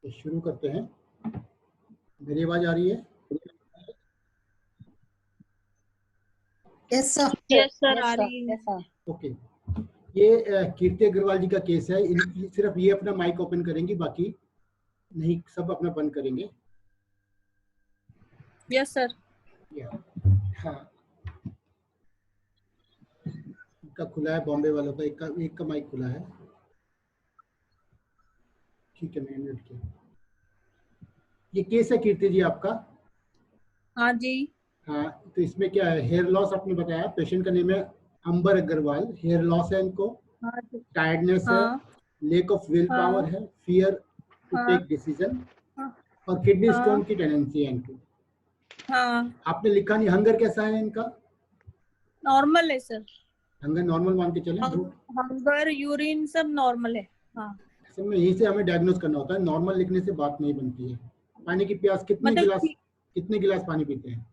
तो शुरू करते हैं। मेरी आवाज आ रही है? Yes sir. यस सर, आ रही है। ओके, ये कीर्ति अग्रवाल जी का केस है। सिर्फ ये अपना माइक ओपन करेंगी, बाकी नहीं, सब अपना बंद करेंगे। Yes sir. हाँ, इनका खुला है, बॉम्बे वालों का एक का माइक खुला है। ठीक है, मैं म्यूट किया। ये केस है कीर्ति जी आपका? हाँ जी। हाँ, तो इसमें क्या है, हेयर लॉस आपने बताया, पेशेंट का नेम है अंबर अग्रवाल। हेयर लॉस है इनको, हाँ जी। टायर्डनेस हाँ। है, लेक ऑफ विल पावर है, फियर टू टेक डिसीजन, और किडनी स्टोन की टेंडेंसी है इनको। हाँ। आपने लिखा नहीं, हंगर कैसा है इनका? नॉर्मल है सर। हंगर नॉर्मल मान के चलें? हंगर, यूरिन सब नॉर्मल है। हाँ, असल में यहीं से हमें डायग्नोज करना होता है, नॉर्मल लिखने से बात नहीं बनती है। पानी की प्यास कितने गिलास पानी पीते हैं?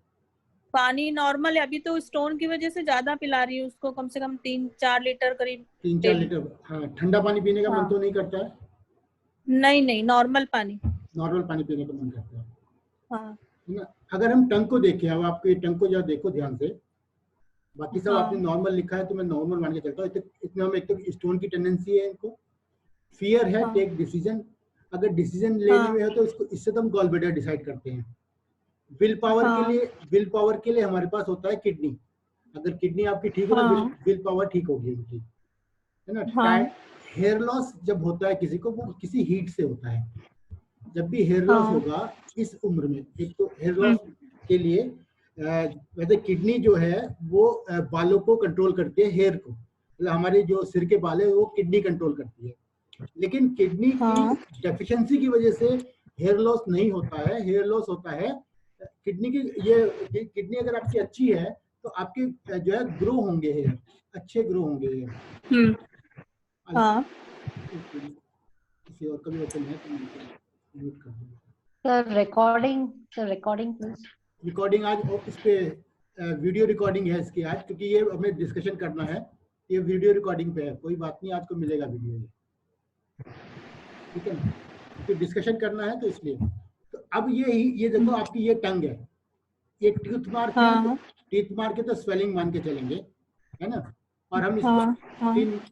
पानी नॉर्मल है। अभी तो स्टोन की वजह से ज्यादा पिला रही हूँ उसको, कम से कम 3-4 लीटर करीब। 3-4 लीटर। हाँ, ठंडा पानी पीने का मन तो नहीं करता है? नहीं, नॉर्मल पानी। नॉर्मल पानी पीने का मन करता है। हाँ। ना, अगर हम टंग को देखें, अब आपको ये टंग को जरा देखो ध्यान से, बाकी सब आपने नॉर्मल लिखा है तो मैं नॉर्मल मान के चलता हूँ। इतना में एक तो स्टोन की टेंडेंसी है इनको, फियर है, टेक डिसीजन। अगर डिसीजन लेने में हो तो इससे तो हम गॉल ब्लैडर डिसाइड करते हैं। विल पावर के लिए हमारे पास होता है किडनी। अगर किडनी आपकी ठीक है तो विल पावर ठीक होगी उनकी, है ना। हेयर लॉस जब होता है किसी को, वो किसी हीट से होता है। जब भी हेयर लॉस होगा इस उम्र में, एक तो हेयर लॉस के लिए वैसे किडनी जो है वो बालों को कंट्रोल करती है, हेयर को, मतलब हमारे जो सिर के बाल है वो किडनी कंट्रोल करती है। लेकिन किडनी की डेफिशिएंसी की वजह से हेयर लॉस नहीं होता है। हेयर लॉस होता है किडनी की, ये किडनी अगर आपकी अच्छी है तो आपके जो है ग्रो होंगे हेयर, अच्छे ग्रो होंगे हेयर। किसी और का भी ओपन है तो म्यूट कर दूंगा। Sir recording please. रिकॉर्डिंग आज इस पे वीडियो रिकॉर्डिंग है इसकी आज, क्योंकि ये हमें डिस्कशन करना है। ये वीडियो रिकॉर्डिंग पे है, कोई बात नहीं, आज को मिलेगा वीडियो ये, ठीक है ना, क्योंकि डिस्कशन करना है तो इसलिए। तो अब ये देखो आपकी ये टंग है, ये टीथ मार के तो स्वेलिंग मान के चलेंगे, है ना। और हम इसको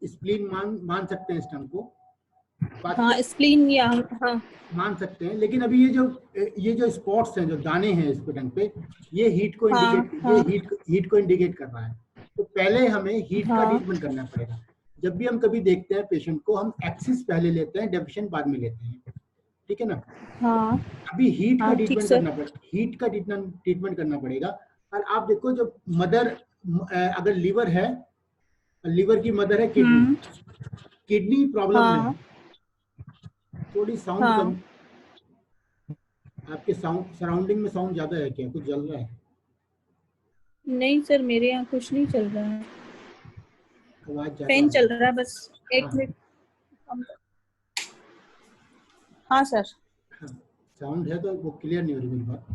स्प्लीन मान सकते हैं इस टंग को, स्प्लीन या मान सकते हैं। लेकिन अभी ये जो स्पॉट्स हैं, जो दाने हैं इस पे टंग पे, ये हीट को इंडिकेट कर रहा है। तो पहले हमें हीट का ट्रीटमेंट करना पड़ेगा। जब भी हम कभी देखते हैं पेशेंट को, हम एक्सिस पहले लेते हैं, डेफिशिएंट बाद में लेते हैं, ठीक है ना। अभी हीट का ट्रीटमेंट करना पड़ेगा। और आप देखो, जब मदर, अगर लीवर है, लीवर की मदर है किडनी प्रॉब्लम में है। थोड़ी साउंड कम, आपके सराउंडिंग में साउंड ज्यादा है क्या? कुछ जल रहा है? नहीं सर, मेरे यहाँ कुछ नहीं चल रहा है, फैन चल रहा है बस। एक मिनट। हाँ सर। साउंड है तो वो क्लियर नहीं हो रही मेरी बात।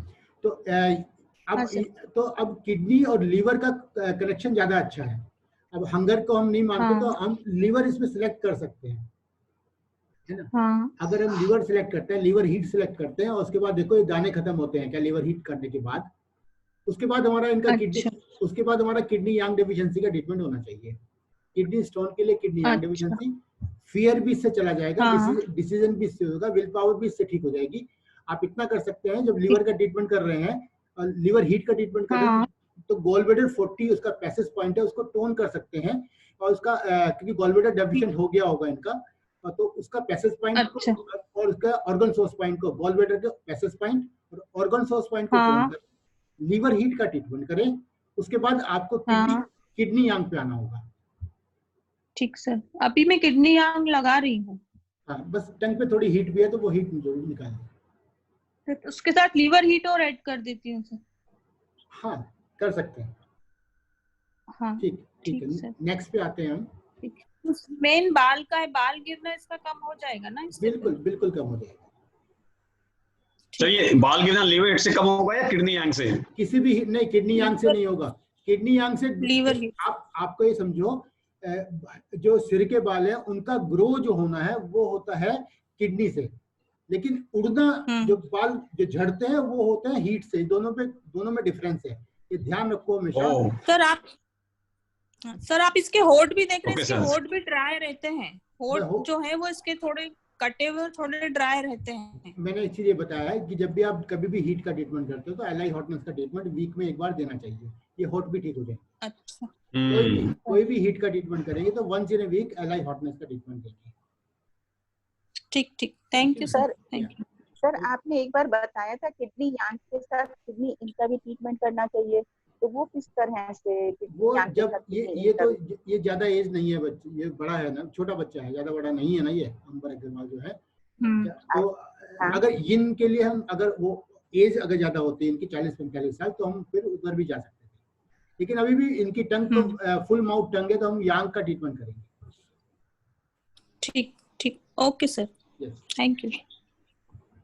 तो अब किडनी और लीवर का कनेक्शन ज्यादा अच्छा है। अब हंगर को हम नहीं मानते तो हम लीवर इसमें सिलेक्ट कर सकते हैं, है ना। अगर हम लीवर सिलेक्ट करते हैं, लीवर हीट सिलेक्ट करते हैं, और उसके बाद देखो ये दाने खत्म होते हैं क्या लीवर हीट करने के बाद, उसके बाद हमारा इनका उसके बाद हमारा किडनी यांग डेफिशिएंसी का ट्रीटमेंट होना चाहिए। किडनी स्टोन के लिए किडनी यांग डेफिशिएंसी, फियर भी इससे चला जाएगा, डिसीजन भी इससे होगा, विल पावर भी इससे ठीक हो जाएगी। आप इतना कर सकते हैं, जब लीवर का ट्रीटमेंट कर रहे हैं और लीवर हीट का ट्रीटमेंट कर रहे हैं, तो गॉलब्लैडर 40 उसका पैसेज पॉइंट है, उसको टोन कर सकते हैं। और उसका क्योंकि गॉलब्लैडर डेफिशिएंट हो गया होगा इनका, तो उसका पैसेज पॉइंट और उसका ऑर्गन सोर्स पॉइंट को, गॉलब्लैडर के पैसेज पॉइंट और ऑर्गन सोर्स पॉइंट को टोन कर लीवर हीट का ट्रीटमेंट करें। उसके बाद आपको किडनी यांग पे आना होगा। ठीक सर, अभी मैं किडनी यांग लगा रही हूँ। हाँ, बस टंग पे थोड़ी हीट भी है तो वो हीट जरूर निकाल दें। उसके साथ लीवर हीट और ऐड कर देती हूँ सर। हाँ, कर सकते हैं। हाँ, ठीक है। नेक्स्ट पे आते हैं हम। मेन बाल का है, बाल गिरना इसका कम हो जाएगा ना? बिल्कुल कम हो जाएगा। ये बाल गिरना लीवर हीट से कम होगा या किडनी यांग से? किसी भी नहीं, किडनी यांग से नहीं होगा। किडनी यांग से लीवर। आपको ये समझो, जो सिर के बाल है उनका ग्रो जो होना है वो होता है किडनी से। लेकिन उड़ना जो बाल जो झड़ते हैं वो होते हैं हीट से। दोनों में डिफरेंस है, ये ध्यान रखो हमेशा। सर आप इसके होठ भी देख रहे हैं, Okay, इसके sir. होठ भी ड्राई रहते हैं। होठ जो है वो इसके थोड़े कटे हुए थोड़े ड्राई रहते हैं। मैंने इसीलिए बताया है कि जब भी आप कभी भी हीट का ट्रीटमेंट करते हो तो एलाई हॉटनेस का ट्रीटमेंट वीक में एक बार देना चाहिए, ये होठ भी ठीक हो जाए। अच्छा, कोई भी हीट का ट्रीटमेंट करेंगे तो वंस इन ए वीक एलाई हॉटनेस का ट्रीटमेंट देंगे। ठीक, thank you sir, thank you. Sir आपने एक बार बताया था किडनी यांग के साथ किडनी इनका भी ट्रीटमेंट करना चाहिए, तो वो किस तरह से? वो जब ये ज्यादा एज नहीं है बच्चे, ये बड़ा है ना, छोटा बच्चा है, ज्यादा बड़ा नहीं है ना ये अंबर अग्रवाल जो है। तो अगर इनके लिए हम अगर वो एज अगर ज्यादा होती है इनकी 40-45 साल तो हम फिर उधर भी जा सकते हैं, लेकिन अभी भी इनकी टंग तो फुल माउथ टंग है तो हम यांग का ट्रीटमेंट करेंगे। ठीक, okay sir, thank you.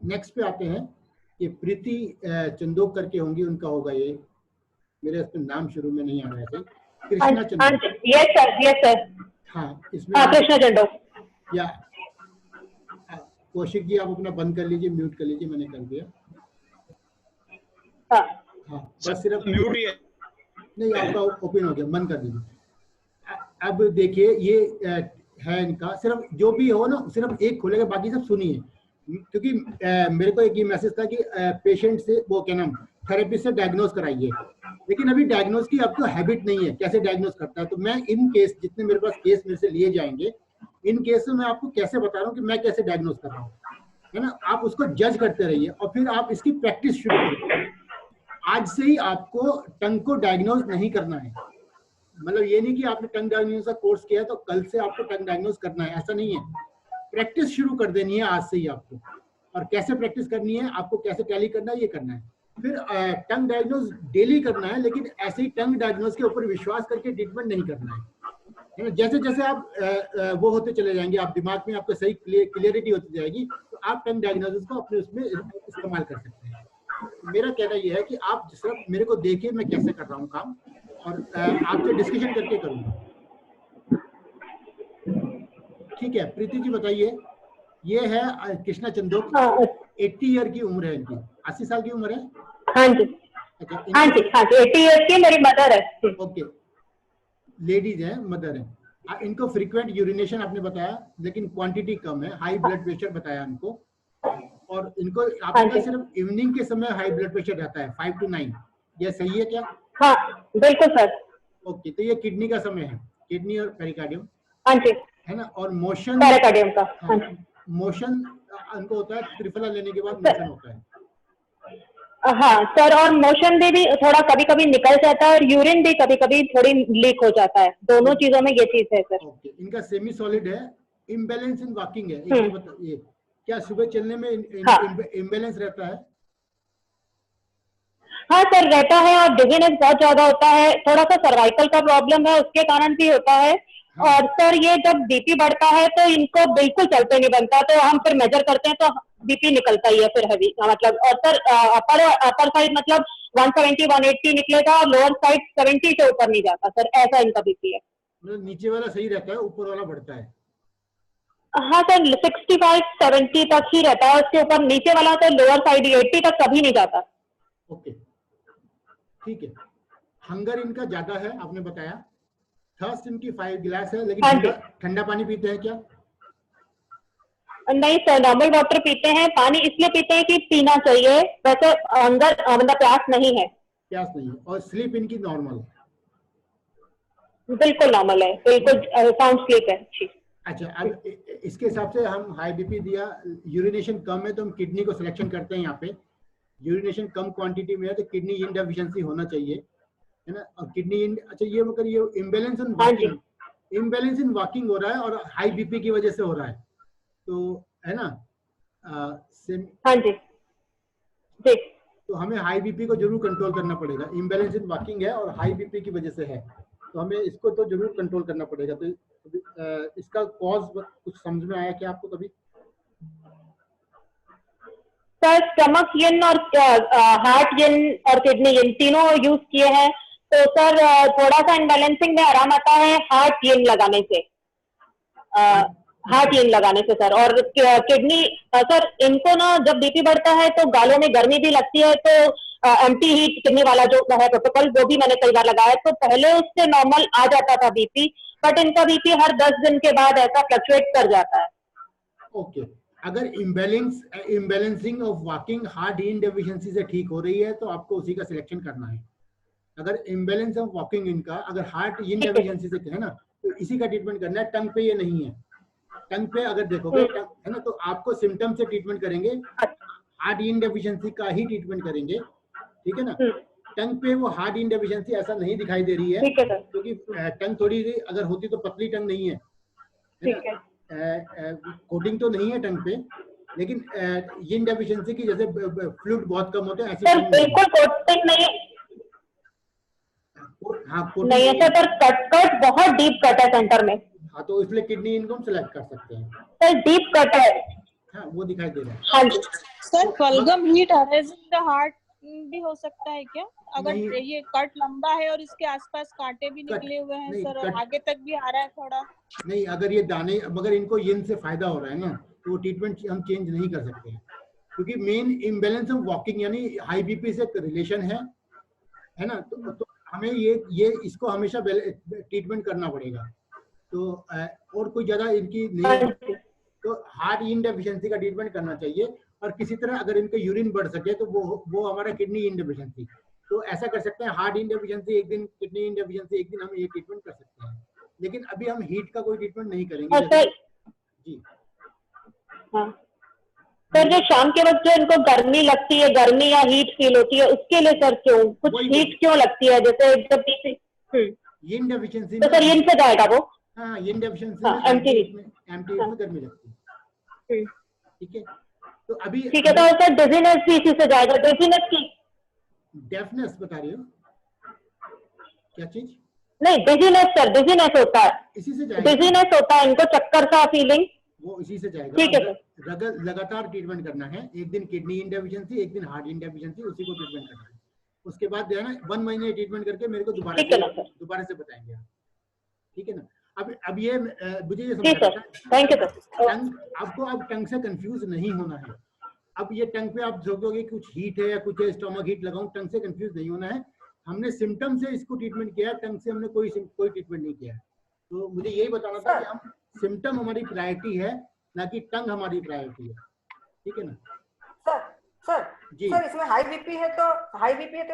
Next पे आते हैं, ये प्रीति चंदोक करके होंगी, उनका होगा ये, मेरे इस पे नाम शुरू में नहीं आ रहा है। कृष्णा चंदोक। Yes sir. हाँ, इसमें कृष्णा चंदोक। या कौशिक जी आप अपना बंद कर लीजिए, म्यूट कर लीजिए, मैंने कर दिया। हाँ बस सिर्फ म्यूट ही है। नहीं, आपका ओपन हो गया, बंद कर दीजिए। अब देखिए ये है इनका, सिर्फ जो भी हो ना सिर्फ एक खोलेगा, बाकी सब सुनिए, क्योंकि मेरे को एक ये मैसेज था कि पेशेंट से वो क्या नाम थेरेपिस्ट से डायग्नोज कराइए, लेकिन अभी डायग्नोज की आपको हैबिट नहीं है कैसे डायग्नोज करता है। तो मैं इन केस जितने मेरे पास केस मेरे से लिए जाएंगे, इन केस में मैं आपको कैसे बता रहा हूँ कि मैं कैसे डायग्नोज कर रहा हूँ, है ना। आप उसको जज करते रहिए और फिर आप इसकी प्रैक्टिस शुरू करिए। आज से ही आपको टंग को डायग्नोज नहीं करना है, मतलब ये नहीं कि आपने टंग डायग्नोज का कोर्स किया है तो कल से आपको टंग डायग्नोज करना है, ऐसा नहीं है। प्रैक्टिस शुरू कर देनी है आज से ही आपको, और कैसे प्रैक्टिस करनी है, आपको कैसे टैली करना है, ये करना है। फिर टंग डायग्नोज डेली करना है, लेकिन ऐसे ही टंग डायग्नोज के ऊपर विश्वास करके ट्रीटमेंट नहीं करना है। जैसे जैसे आप वो होते चले जाएंगे, आप दिमाग में आपको सही क्लियरिटी होती जाएगी, तो आप टंग डायग्नोसिस को अपने उसमें इस्तेमाल कर सकते हैं। मेरा कहना यह है कि आप सिर्फ मेरे को देखिए मैं कैसे कर रहा हूँ काम, और आपसे डिस्कशन करके करूँगा। ठीक है, प्रीति जी बताइए। ये है कृष्णा चंदोक, 80 ईयर की उम्र है इनकी, 80 साल की उम्र है। हाँ जी, अच्छा, हाँ जी, 80 ईयर की मेरी मदर है। ओके, लेडीज है, मदर है। इनको फ्रीक्वेंट यूरिनेशन आपने बताया, लेकिन क्वांटिटी कम है। हाई ब्लड प्रेशर बताया इनको, और इनको आपका सिर्फ इवनिंग के समय हाई ब्लड प्रेशर रहता है 5 to 9, ये सही है क्या? हाँ बिल्कुल सर। ओके, तो ये किडनी का समय है, किडनी और पेरिकार्डियम, हाँ जी, है ना। और मोशन पेरिकार्डियम का, हाँ, मोशन इनको होता है त्रिफला लेने के बाद मोशन होता है। हाँ सर, और मोशन भी थोड़ा कभी कभी निकल जाता है, और यूरिन भी कभी कभी थोड़ी लीक हो जाता है, दोनों चीजों में ये चीज है सर। ओके, इनका सेमी सॉलिड है, इम्बैलेंस इन वॉकिंग है। एक बताइए, क्या सुबह चलने में इम्बैलेंस रहता है? हाँ सर रहता है, और डिजीनेस बहुत ज्यादा होता है, थोड़ा सा सर्वाइकल का प्रॉब्लम है उसके कारण भी होता है। और सर ये जब बीपी बढ़ता है तो इनको बिल्कुल चलते नहीं बनता, तो हम फिर मेजर करते हैं तो बीपी निकलता ही है फिर हैवी, मतलब। और सर अपर साइड मतलब 170 180 निकलेगा, और लोअर साइड 70 से ऊपर नहीं जाता सर, ऐसा इनका बीपी है। मतलब नीचे वाला सही रहता है, ऊपर वाला बढ़ता है? हाँ सर, 65-70 तक ही रहता है, उसके ऊपर नीचे वाला तो लोअर साइड 80 तक कभी नहीं जाता। ओके, ठीक है। हंगर इनका ज्यादा है आपने बताया। थर्स्ट इनकी 5 गिलास है, लेकिन ठंडा पानी पीते हैं क्या? नहीं सर, नॉर्मल वाटर पीते हैं। पानी इसलिए पीते हैं कि पीना चाहिए, वैसे अंदर मतलब प्यास नहीं है। प्यास नहीं है। और स्लीप इनकी नॉर्मल? बिल्कुल नॉर्मल है, बिल्कुल साउंड स्लीप है अच्छी। अच्छा, अब इसके हिसाब से हम हाई बीपी दिया, यूरिनेशन कम है तो हम किडनी को सिलेक्शन करते हैं। यहाँ पे यूरिनेशन कम क्वांटिटी में है तो किडनी इनडेफिशिएंसी होना चाहिए, है ना। और किडनी अच्छा, ये मतलब ये imbalance in walking, imbalance in walking हो रहा है और हाई बीपी की वजह से हो रहा है, तो है ना। हाँ जी, जी। तो हमें हाई बीपी को जरूर कंट्रोल करना पड़ेगा। इम्बैलेंस इन वॉकिंग है और हाई बीपी की वजह से है, तो हमें इसको तो जरूर कंट्रोल करना पड़ेगा। तो इसका कॉज कुछ समझ में आया क्या आपको कभी? सर स्टमक यिन और हार्ट यिन और किडनी यिन तीनों यूज किए हैं, तो सर थोड़ा सा इनबैलेंसिंग में आराम आता है हार्ट यिन लगाने से। हार्ट इन लगाने से सर। और किडनी सर, इनको ना जब बीपी बढ़ता है तो गालों में गर्मी भी लगती है, तो एम्प्टी हीट किडनी वाला जो है प्रोटोकॉल, वो भी मैंने कई बार लगाया, तो पहले उससे नॉर्मल आ जाता था बीपी, बट इनका बीपी हर 10 दिन के बाद ऐसा फ्लक्चुएट कर जाता है। ओके, अगर imbalancing of walking heart in deficiency से ठीक हो रही है तो आपको उसी का सिलेक्शन करना है। अगर इम्बैलेंस ऑफ वॉकिंग इनका अगर हार्ट इन डेफिशिएंसी से है ना, तो इसी का ट्रीटमेंट करना है। टंग पे ये नहीं है। टंग पे अगर देखोगे है ना, तो आपको सिम्टम से ट्रीटमेंट करेंगे, हार्ट इन डेफिशिएंसी का ही ट्रीटमेंट करेंगे, ठीक है ना। टंग पे वो हार्ट इन डेफिशिएंसी ऐसा नहीं दिखाई दे रही है, क्योंकि टंग थोड़ी अगर होती तो पतली टंग नहीं है, कोटिंग तो नहीं है टंग पे, लेकिन इन डेफिशिएंसी की जैसे फ्लूइड बहुत कम होते हैं ऐसी सर बिल्कुल कोटिंग नहीं, हाँ नहीं है सर, कट बहुत डीप कट है सेंटर में। हाँ, तो इसलिए किडनी इनको हम सेलेक्ट कर सकते हैं। सर डीप कट है। हाँ, वो दिखाई दे रहा है। हाँ जी सर, बलगम हीट अरेजिंग द हार्ट भी हो सकता है क्या? अगर ये कट लंबा है और इसके आसपास कांटे भी निकले हुए हैं सर, और आगे तक भी आ रहा है थोड़ा। नहीं, अगर ये दाने, मगर इनको इन से फायदा हो रहा है ना, तो वो ट्रीटमेंट हम चेंज नहीं कर सकते हैं, क्योंकि मेन इम्बैलेंस ऑफ वॉकिंग यानी हाई बीपी से रिलेशन है ना, तो हमें ये इसको हमेशा ट्रीटमेंट करना पड़ेगा। तो और कोई ज्यादा इनकी नहीं, तो हार्ट इन डेफिशिएंसी का ट्रीटमेंट करना चाहिए। और किसी तरह अगर इनका यूरिन बढ़ सके तो वो हमारा किडनी इन डेफिशिएंसी, तो ऐसा कर सकते हैं, हार्ट इन डेफिशिएंसी एक दिन, किडनी इन डेफिशिएंसी एक दिन, हम ये ट्रीटमेंट कर सकते हैं। लेकिन अभी हम हीट का कोई ट्रीटमेंट नहीं करेंगे। जी हाँ सर, जो शाम के वक्त जो इनको गर्मी लगती है, गर्मी या हीट फील होती है, उसके लिए सर क्यों कुछ हीट क्यों लगती है? जैसे जब इन डेफिशिएंसी तो सर इन से जाएगा वो। हाँ, इन डेफिशिएंसी में एम्प्टी में गर्मी लगती है, ठीक है। तो अभी ठीक है, तो सर डिजीनेस भी इसी से जाएगा। डिजीनेस की डेफनेस बता रही हो क्या चीज? नहीं, डिजीनेस सर, डिजीनेस होता है, इसी से जाएगा। डिजीनेस होता है इनको, चक्कर सा फीलिंग, वो इसी से जाएगा। ठीक है सर। लगातार ट्रीटमेंट करना है, एक दिन किडनी इन डेफिशिएंसी, एक दिन हार्ट इन डेफिशिएंसी, उसी को ट्रीटमेंट करना है। उसके बाद जो है ना 1 महीने ट्रीटमेंट करके मेरे को दोबारा से बताएंगे आप, ठीक है ना। अब ये मुझे ये समझना है, थैंक यू सर। आपको अब टंग से कंफ्यूज नहीं होना है। अब ये टंग पे आप सोचोगे कुछ हीट है या कुछ है, स्टमक हीट लगाऊं, टंग से कंफ्यूज नहीं होना है। हमने सिम्टम से इसको ट्रीटमेंट किया है, टंग से हमने कोई ट्रीटमेंट नहीं किया है। तो मुझे यही बताना था कि हम सिम्टम हमारी प्रायोरिटी है, ना कि टंग हमारी प्रायोरिटी है, ठीक है ना। सर जी सर, इसमें हाई बीपी है तो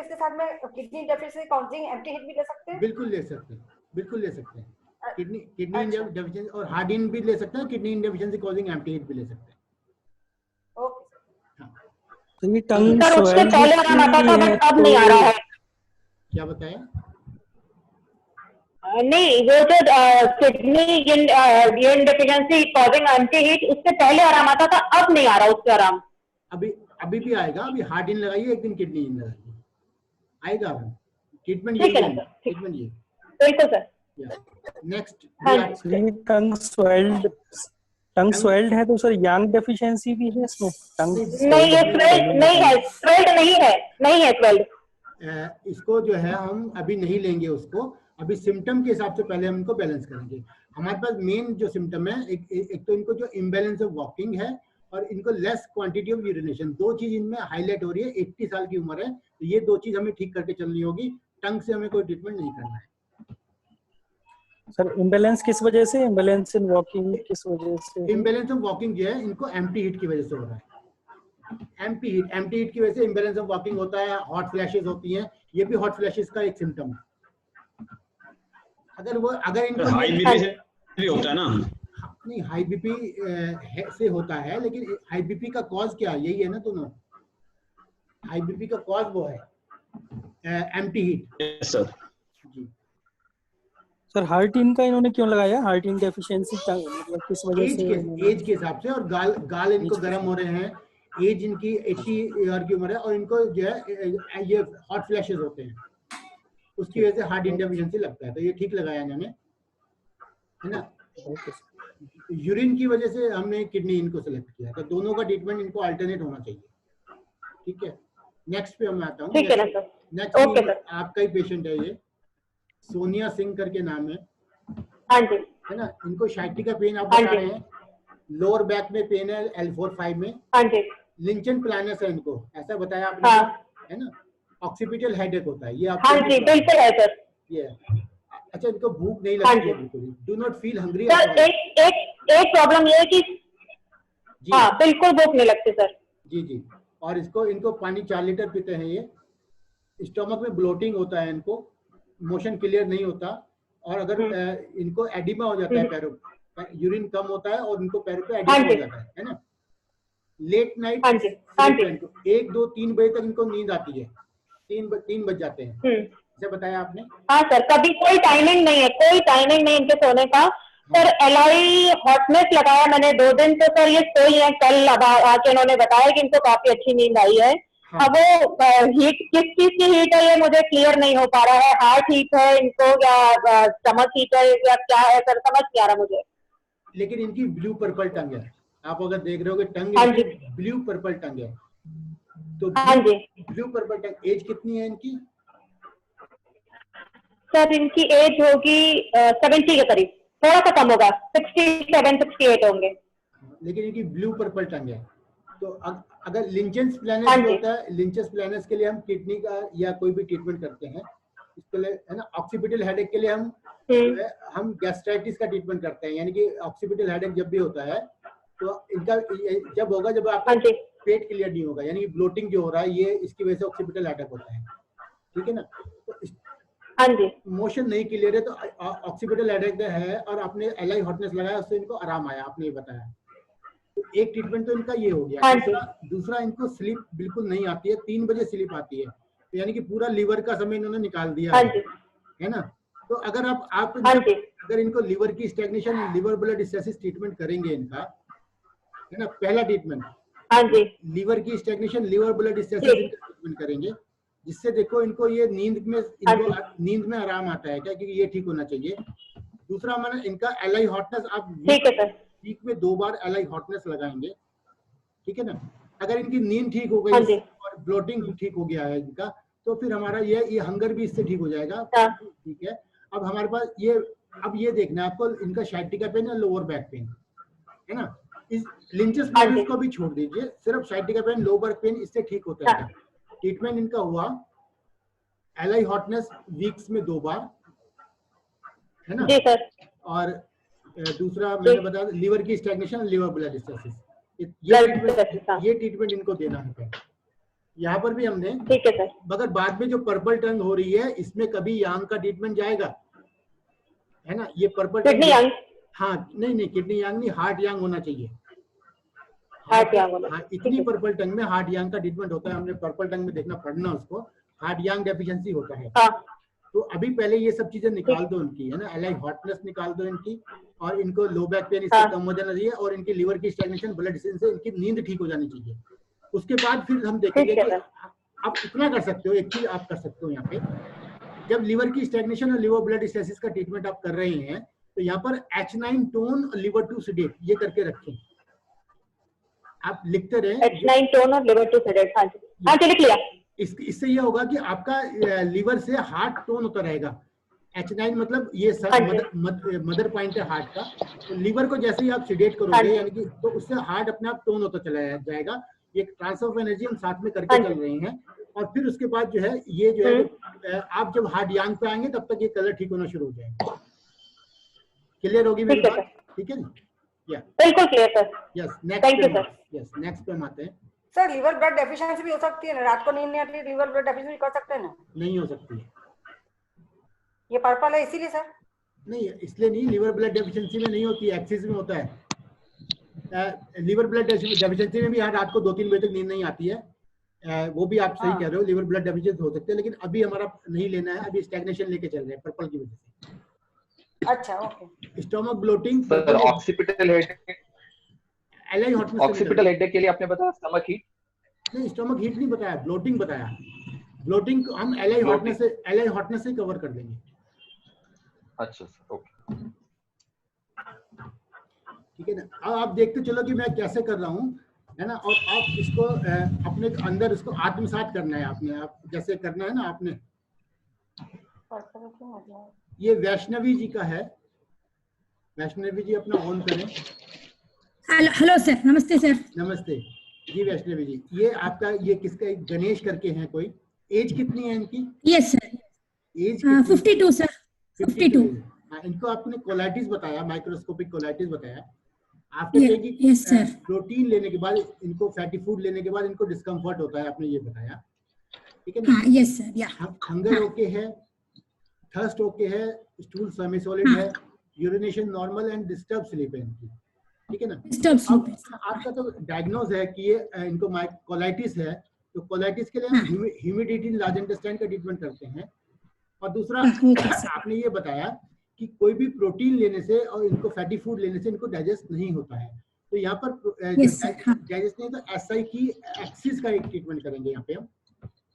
इसके साथ में kidney deficiency counselling empty heat भी ले सकते हैं? बिल्कुल ले सकते हैं, बिल्कुल ले सकते हैं। किडनी डेफिशिएंसी और हार्ट इन भी ले सकते हैं, किडनी इन डेफिशिएंसी कॉजिंग एम्प्टी हीट भी ले सकते हैं। ओके तो ये टंग सर उससे पहले आराम आता था, बट अब नहीं आ रहा है। क्या बताया? नहीं, वो जो किडनी इन डेफिशिएंसी कॉजिंग एम्प्टी हीट, उससे पहले आराम आता था, अब नहीं आ रहा उससे आराम। अभी भी आएगा। अभी हार्ट इन लगाइए, एक दिन किडनी इन लगाइए, आएगा। अब ट्रीटमेंट ठीक ये है, ट्रीटमेंट ये। बिल्कुल सर। नेक्स्ट, टंग स्वेल्ड है तो सर यांग डेफिशिएंसी भी है इसमें? टंग नहीं, ये स्वेल्ड नहीं है, स्वेल्ड नहीं है स्वेल्ड। इसको जो है हम अभी नहीं लेंगे उसको, अभी सिम्टम के हिसाब से पहले हम इनको बैलेंस करेंगे। हमारे पास मेन जो सिम्टम है, एक तो इनको जो इम्बैलेंस ऑफ वॉकिंग है और इनको लेस क्वांटिटी ऑफ यूरिनेशन, दो चीज इनमें हाईलाइट हो रही है। 80 साल की उम्र है, तो ये दो चीज हमें ठीक करके चलनी होगी। टंग से हमें कोई ट्रीटमेंट नहीं करना है। सर इम्बैलेंस किस वजह से? इम्बैलेंस इन वॉकिंग किस वजह से? इम्बैलेंस ऑफ वॉकिंग जो है इनको एम्प्टी हीट की वजह से हो रहा है। एम्प्टी हीट की वजह से इम्बैलेंस ऑफ वॉकिंग होता है। हॉट फ्लैशेस होती हैं, ये भी हॉट फ्लैशेस का एक सिम्टम है। अगर इनको हाई बीपी से भी होता है ना? नहीं, हाई बीपी से होता है, लेकिन हाई बीपी का कॉज क्या है? यही है ना दोनों। हाई बीपी का कॉज वो है एम्प्टी हीट। Yes sir. जी सर हार्ट इन का इन्होंने क्यों लगाया? हार्ट इन डेफिशिएंसी मतलब किस वजह से? एज के हिसाब से, और गाल इनको गर्म हो रहे हैं। एज इनकी 80 ईयर की उम्र है और इनको जो है ये हॉट फ्लैशेस होते हैं, उसकी वजह से हार्ट इन डेफिशिएंसी लगता है। तो ये ठीक लगाया इन्होंने, है ना। यूरिन की वजह से हमने किडनी इनको सेलेक्ट किया, तो दोनों का ट्रीटमेंट इनको अल्टरनेट होना चाहिए, ठीक है। नेक्स्ट पे मैं आता हूँ। ठीक है ना सर। नेक्स्ट आपका ही पेशेंट है, ये सोनिया सिंह करके नाम है, हाँ जी, है ना। इनको शाइटी का पेन आप बता रहे हैं, लोअर बैक में पेन है L4-5 में, हाँ जी, लिंचन प्लानस है इनको, ऐसा बताया आपने, हाँ, है ना। ऑक्सीपिटल हेडेक होता है ये हाँ आपको, जी, बिल्कुल है सर। ये अच्छा, इनको भूख नहीं हाँ लगती है जी। बिल्कुल, do not feel hungry sir एक प्रॉब्लम ये है कि जी हाँ बिल्कुल भूख नहीं लगती सर। जी जी। और इनको पानी 4 लीटर पीते हैं ये। स्टमक में ब्लोटिंग होता है इनको, मोशन क्लियर नहीं होता, और अगर इनको एडिमा हो जाता है पैरों, यूरिन कम होता है और इनको पैरों पे एडिमा हो जाता है ना। लेट नाइट हाँ जी, हाँ जी, 1, 2, 3 बजे तक इनको नींद आती है, 3 बज जाते हैं, जैसे बताया आपने। हाँ सर, कभी कोई टाइमिंग नहीं है, कोई टाइमिंग नहीं इनके सोने का। सर एलाई हॉटनेस लगाया मैंने 2 दिन, तो सर ये सोई है। कल आके इन्होंने बताया कि इनको काफी अच्छी नींद आई है। हाँ। अब वो हीट किस चीज की हीट है ये मुझे क्लियर नहीं हो पा रहा है। हार्ट हीट है इनको या स्टमक हीट है या क्या है सर, समझ नहीं आ रहा मुझे। लेकिन इनकी ब्लू पर्पल टंग है, आप अगर देख रहे हो टंग हाँ इनकी जी, ब्लू पर्पल टंग है, तो हाँ जी ब्लू पर्पल टंग। एज कितनी है इनकी? सर, इनकी एज होगी 70 के करीब, थोड़ा सा कम होगा, 67-68 होंगे। लेकिन इनकी ब्लू पर्पल टंग है। तो अगर लिंचेंस प्लानस हाँ जो जी, होता है, लिंचेंस प्लानस के लिए हम किडनी का या कोई भी ट्रीटमेंट करते हैं, इसके लिए है ना। ऑक्सीपिटल हेडेक के लिए हम जो है हम गैस्ट्राइटिस का ट्रीटमेंट करते हैं, यानी कि ऑक्सीपिटल हेडेक जब भी होता है तो इनका जब होगा जब आपका हाँ जी, पेट क्लियर नहीं होगा, यानी कि ब्लोटिंग जो हो रहा है, ये इसकी वजह से ऑक्सीपिटल हेडेक होता है, ठीक है ना। तो हाँ जी, मोशन नहीं क्लियर है तो ऑक्सीपिटल हेडेक है, और आपने एलाई हॉटनेस लगाया उससे इनको आराम आया, आपने ये बताया। तो एक ट्रीटमेंट तो इनका ये हो गया। हाँ जी, दूसरा इनको स्लीप बिल्कुल नहीं आती है, 3 बजे स्लीप आती है, तो यानी कि पूरा लीवर का समय इन्होंने निकाल दिया हाँ जी, है ना। तो अगर आप हाँ जी, अगर इनको लीवर की stagnation, liver blood stasis treatment करेंगे इनका, है ना, पहला ट्रीटमेंट हाँ जी, लीवर की स्टैग्नेशन, लिवर ब्लड स्टेसिस जी, इनका ट्रीटमेंट करेंगे, जिससे देखो इनको ये हाँ जी, नींद में आराम आता है क्या, क्योंकि ये ठीक होना चाहिए। दूसरा मैंने इनका एलाई हॉटनेस, आप ठीक है सर। वीक में 2 बार एलाई हॉटनेस लगाएंगे, ठीक है ना। अगर इनकी नींद ठीक हो हाँ गई जी, और ब्लोटिंग ठीक हो गया है इनका, तो फिर हमारा ये हंगर भी इससे ठीक हो जाएगा, हाँ, ठीक है। अब हमारे पास अब ये देखना है आपको, इनका साइटिका पेन या लोअर बैक पेन, है ना। इस लिंचेस हाँ प्लानस जी, को भी छोड़ दीजिए, सिर्फ साइटिका पेन, लोअर पेन, इससे ठीक होता है। हाँ, ट्रीटमेंट इनका हुआ एलाई हॉटनेस वीक्स में 2 बार, है ना। जी सर, और दूसरा जी, मैंने बताया लीवर की स्टैग्नेशन, लीवर ब्लड स्टेसिस, हाँ, ये ट्रीटमेंट इनको देना है। यहाँ पर भी हमने, ठीक है सर। मगर बाद में जो पर्पल टंग हो रही है इसमें कभी यांग का ट्रीटमेंट जाएगा, है ना। ये पर्पल किडनी टंग, यंग, हाँ नहीं किडनी यांग नहीं, हार्ट यांग होना चाहिए। हार्ट यंग होना, हाँ, ठीक इतनी है, पर्पल टंग में हार्ट यांग का ट्रीटमेंट होता है। हमने पर्पल टंग में देखना पड़ना उसको, हार्ट यांग डेफिशिएंसी होता है। हाँ, तो अभी पहले ये सब चीजें निकाल दो इनकी, है ना। एलाई हॉटनेस निकाल दो इनकी, और इनको लो बैक पेन इससे हाँ, कम हो जाना चाहिए, और इनकी लीवर की स्टैग्नेशन, ब्लड से इनकी नींद ठीक हो जानी चाहिए। उसके बाद फिर हम देखेंगे ठीक है कि सर। आप इतना कर सकते हो, एक चीज आप कर सकते हो यहाँ पे, जब लीवर की स्टैग्नेशन और लीवर ब्लड स्टेसिस का ट्रीटमेंट आप कर रहे हैं, तो यहाँ पर H9 टोन और लिवर टू सेडेट ये करके रखें, आप लिखते रहे। H9 टोन और लिवर टू सेडेट, हाँ जी, हाँ जी, लिख लिया। इससे ये होगा कि आपका लीवर से हार्ट टोन होता रहेगा। H9 मतलब ये हाँ जी, मदर पॉइंट है हार्ट का। तो लीवर को जैसे ही आप सेडेट हाँ करोगे, जी, यानी कि तो उससे हार्ट अपने आप टोन होता चला जाएगा। ये ट्रांसफर ऑफ एनर्जी हम साथ में हाँ करके जी, चल रहे हैं। और फिर उसके बाद जो है ये जो है आप जब हार्ट यांग पे आएंगे तब तक ये कलर ठीक होना शुरू हो जाएगा। क्लियर होगी मेरी ठीक है बात? सर, ठीक है ना? या बिल्कुल clear sir. Yes, thank you sir. Next पे हम आते हैं। सर लीवर ब्लड डेफिशिएंसी भी हो सकती है ना, रात को नींद नहीं आती, लीवर ब्लड डेफिशिएंसी कर सकते हैं ना? नहीं हो सकती है, ये पर्पल है इसीलिए सर? नहीं इसलिए नहीं, लीवर ब्लड डेफिशिएंसी में नहीं होती है, एक्सिस में होता है। लीवर ब्लड डेफिशिएंसी में भी हाँ रात को 2-3 बजे तक नींद नहीं आती है। वो भी आप सही कह रहे हो, लीवर ब्लड डेफिशिएंसी हो सकते हैं, लेकिन अभी हमारा नहीं लेना है, अभी स्टैग्नेशन लेके चल रहे हैं पर्पल की वजह से। अच्छा, okay. Stomach bloating, sir occipital headache, एलाई हॉटनेस, ऑक्सीपिटल हेडेक के लिए आपने बताया स्टमक हीट? नहीं स्टोमक हीट नहीं बताया, ब्लोटिंग बताया। ब्लोटिंग हम एलाई हॉटनेस से कवर कर देंगे। अच्छा सर, ओके, ठीक है ना। अब आप देखते चलो कि मैं कैसे कर रहा हूँ, है ना। और आप इसको अपने अंदर इसको आत्मसात करना है आपने, आप जैसे करना है ना आपने। ये वैष्णवी जी का है, वैष्णवी जी अपना ऑन करें। हेलो सर, नमस्ते सर। नमस्ते जी वैष्णवी जी। ये आपका ये किसका, गणेश करके हैं कोई? एज कितनी है इनकी? Yes sir. Age 52 sir, 52। हाँ, इनको आपने कोलाइटिस बताया, माइक्रोस्कोपिक कोलाइटिस बताया। आफ्टर टेकिंग प्रोटीन लेने के बाद, इनको फैटी फूड लेने के बाद इनको डिस्कम्फर्ट होता है, आपने ये बताया, ठीक है ना? यस सर, या। हंगर ओके है, थर्स्ट ओके है, स्टूल सेमी सॉलिड है, urination normal and disturb sleep है इनकी, ठीक है ना? आपका तो डायग्नोज है कि ये इनको कोलाइटिस है, तो कोलाइटिस के लिए हम ह्यूमिडिटी इन लार्ज इंटेस्टाइन का ट्रीटमेंट करते हैं। और दूसरा आपने ये बताया कि कोई भी प्रोटीन लेने से और इनको फैटी फूड लेने से इनको डाइजेस्ट नहीं होता है, तो यहाँ पर डाइजेस्ट नहीं, तो एसआई की एक्सिस का एक ट्रीटमेंट करेंगे। यहाँ पे हम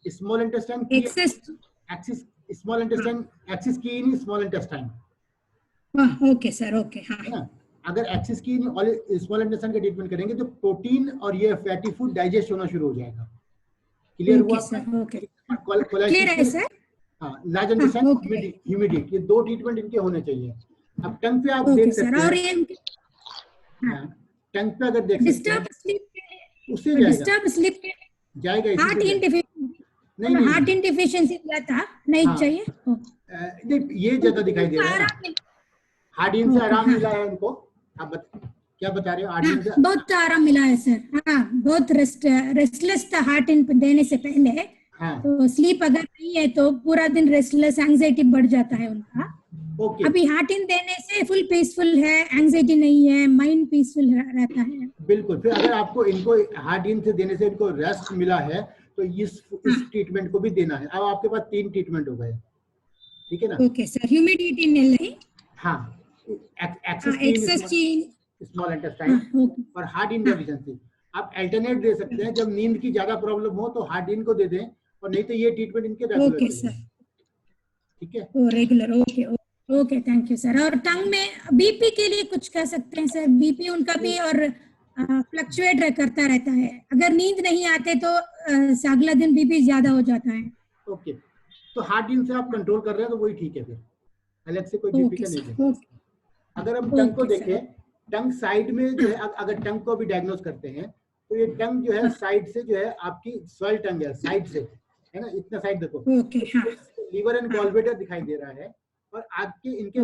स्मॉल इंटेस्टाइन की एक्सिस, स्मॉल इंटेस्टाइन एक्सिस की in small intestine. Okay sir, okay. हाँ, अगर एक्सिस की स्मॉल इंटेस्टाइन का ट्रीटमेंट करेंगे तो प्रोटीन और ये फैटी फूड डाइजेस्ट होना शुरू हो जाएगा। क्लियर हुआ? क्लियर है सर। हाँ, लार्ज इंटेस्टाइन, ह्यूमिडिटी, ये दो ट्रीटमेंट इनके होने चाहिए। अब टंग पे आप देख सकते हैं, टंग पे अगर देख सकते हैं, उससे डिस्टर्ब स्लीप जाएगा। हार्ट इन डिफिशिएंसी दिया था, नहीं चाहिए? नहीं, ये ज्यादा दिखाई दे रहा है। हार्ट इन से आराम मिला है इनको। आप क्या बता रहे हो? हार्ट इन से बहुत आराम मिला है सर। हाँ, बहुत रेस्टलेस था हार्ट इन देने से पहले। हाँ। तो स्लीप अगर नहीं है तो पूरा दिन रेस्टलेस, एंजाइटी बढ़ जाता है उनका। अभी हार्ट इन देने से फुल पीसफुल है, एंजाइटी नहीं है, माइंड पीसफुल रहता है। बिल्कुल। फिर अगर आपको इनको हार्ट इन से देने से इनको रेस्ट मिला है तो इस ट्रीटमेंट को भी देना है। अब आपके पास 3 ट्रीटमेंट हो गए, ठीक है ना? Okay sir. ह्यूमिडिटी नहीं, हाँ, एक्सेस स्मॉल इंटेस्टाइन और हार्ट इन डेफिशिएंसी। आप अल्टरनेट दे सकते हैं, जब नींद की ज्यादा प्रॉब्लम हो तो हार्ट इन को दे दें, और नहीं तो ये ट्रीटमेंट इनके रेगुलर। ओके सर, ठीक है? Regular. Okay okay, thank you sir. और टंग में बीपी के लिए कुछ कह सकते हैं सर? बीपी उनका भी और फ्लक्चुएट करता रहता है, अगर नींद नहीं आते तो अगला दिन बीपी ज्यादा हो जाता है। ओके, तो हार्ट इन से आप कंट्रोल कर रहे हैं तो वही ठीक है, फिर अलग से कोई बीपी का नहीं है। अगर हम टंग को देखें, टंग साइड में जो है, अगर टंग को भी डायग्नोज करते हैं तो ये टंग जो है साइड से जो है आपकी स्वेल टंग है, साइड से है ना, इतना साइड देखो। लीवर एंड गॉलब्लैडर दिखाई दे रहा है, और आगे इनके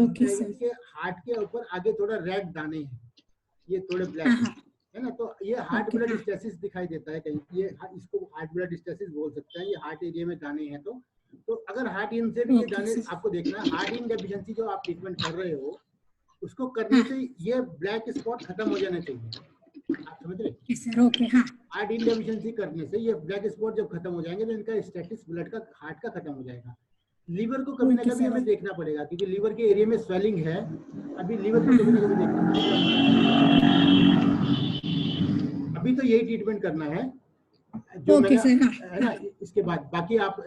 हार्ट के ऊपर आगे थोड़ा रेड दाने हैं, ये थोड़े ब्लैक है ना, तो ये हार्ट ब्लड स्टेसिस दिखाई देता है कहीं, ये इसको हार्ट ब्लड स्टेसिस बोल सकते हैं। ये हार्ट एरिया में दाने हैं, तो अगर हार्ट इन से भी ये दाने आपको देखना है, हार्ट इन डेफिशिएंसी जो आप ट्रीटमेंट कर रहे हो उसको करने से ये ब्लैक स्पॉट खत्म हो जाने चाहिए। आप समझ रहे? Sir, okay. हाँ, हार्ट इन डेफिशिएंसी करने से ये ब्लैक स्पॉट जब खत्म हो जाएंगे तो इनका स्टेटिस ब्लड का, हार्ट का खत्म हो जाएगा। लीवर को कभी ना कभी हमें देखना पड़ेगा, क्योंकि लीवर के एरिया में स्वेलिंग है, अभी लीवर को कभी ना कभी देखना पड़ेगा। अभी तो यही ट्रीटमेंट करना है जो है ना, इसके बाद बाकी आप